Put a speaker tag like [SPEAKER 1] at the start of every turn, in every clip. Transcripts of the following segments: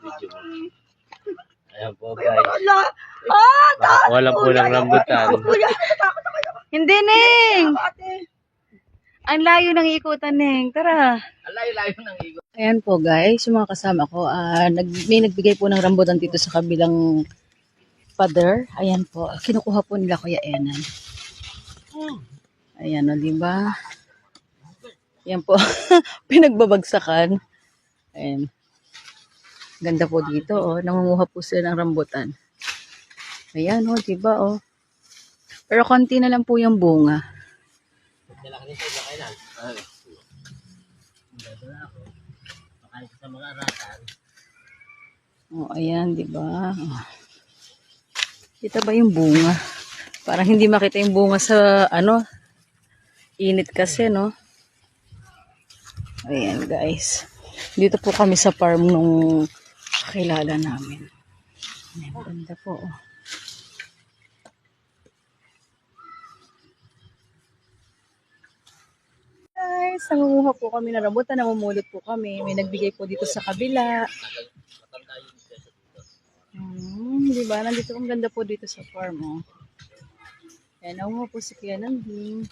[SPEAKER 1] Video mo. Ayan po guys. Wala po ng rambutan.
[SPEAKER 2] Hindi, Neng. Ang layo ng ikutan, Neng. Tara.
[SPEAKER 3] Ang layo-layo ng ikot.
[SPEAKER 2] Ayan po guys, yung mga kasama ko, may nagbigay po ng rambutan dito sa kabilang pader. Ayan po, kinukuha po nila Kuya Enan. Ayan o, diba? Ayan po, pinagbabagsakan. Ayan. Ganda po dito, oh. Nangunguha po sila ng rambutan. Ayan, oh, diba, oh. Pero konti na lang po yung bunga. Oh, ayan, diba? Oh. Kita ba yung bunga? Parang hindi makita yung bunga sa, init kasi, no? Ayan, guys. Dito po kami sa farm nung kakilala namin. Ayan, ganda po, oh. Guys, nangunguha po kami ng rambutan, namumulot po kami. May nagbigay po dito sa kabila. Diba? Nandito ang ganda po dito sa farm, oh. Ayan, nangunguha po si Kuya Nanding.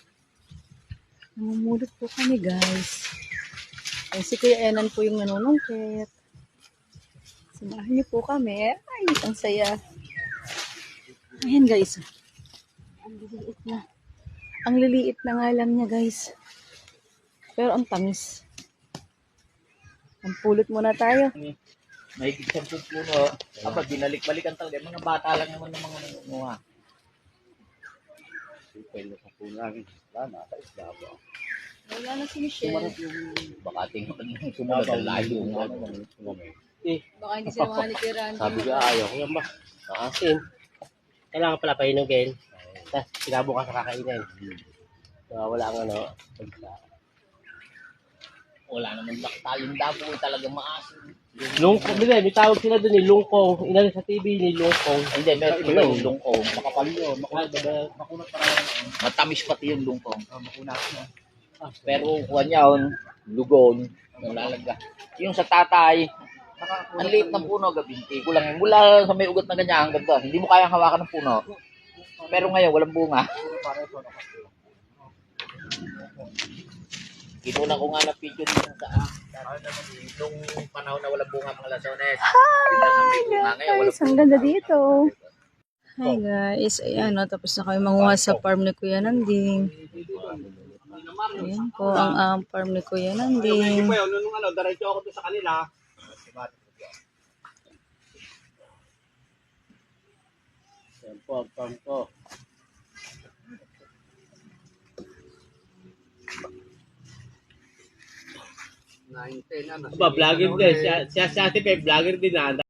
[SPEAKER 2] Namumulot po kami, guys. Ayan, si Kuya Enan po yung nanunungkit. Samahan niyo po kami. Ay, ang saya. Ayan, guys. Ang liliit na. Ang liliit na nga lang niya, guys. Pero ang tamis. Ang pulot muna tayo.
[SPEAKER 3] May 10 puno. Aba, binalik-balikan talaga. Mga bata lang naman ng mga nangunguha.
[SPEAKER 1] Pwede sa pulang. Wala na, isda ba?
[SPEAKER 2] Wala na si Michelle.
[SPEAKER 3] Baka tingin sumunod ang layo.
[SPEAKER 2] Baka hindi sila mga nitiran.
[SPEAKER 1] Sabi ko, ayaw ko yan ba? Maasin. Kailangan pala pahinugin. Tapos, sinabukas sa kakainin. Wala ang pagsa.
[SPEAKER 3] Wala naman tayong dabo. Talagang maasin.
[SPEAKER 1] Lungkong, may tawag sila dun lungkong. Inali sa TV ni lungkong.
[SPEAKER 3] Hindi, meron iba yung lungkong. Makapal yun. Makunat pa rin. Matamis pati yung lungkong. Makunat na. Pero kuha niya yun, lugon, nalalaga. Yung sa tatay, ang liit ng puno, gabinti ko lang yun. Mula sa may ugat na ganyan, hanggang doon. Hindi mo kayang hawakan ng puno. Pero ngayon, walang bunga. Kinuna ko nga na picture dito sa nung panahon na walang bunga mga lasones.
[SPEAKER 2] Hi guys, ang ganda dito. Hi guys, ayan o, tapos na kayo manguha sa farm ni Kuya Nanding. Ayan po ang farm ni Kuya Nanding.
[SPEAKER 1] Nung diretso ako doon sa kanila. Ayan po, ang farm ko. Vlogger din. Siya si Ate Pe, vlogger din na.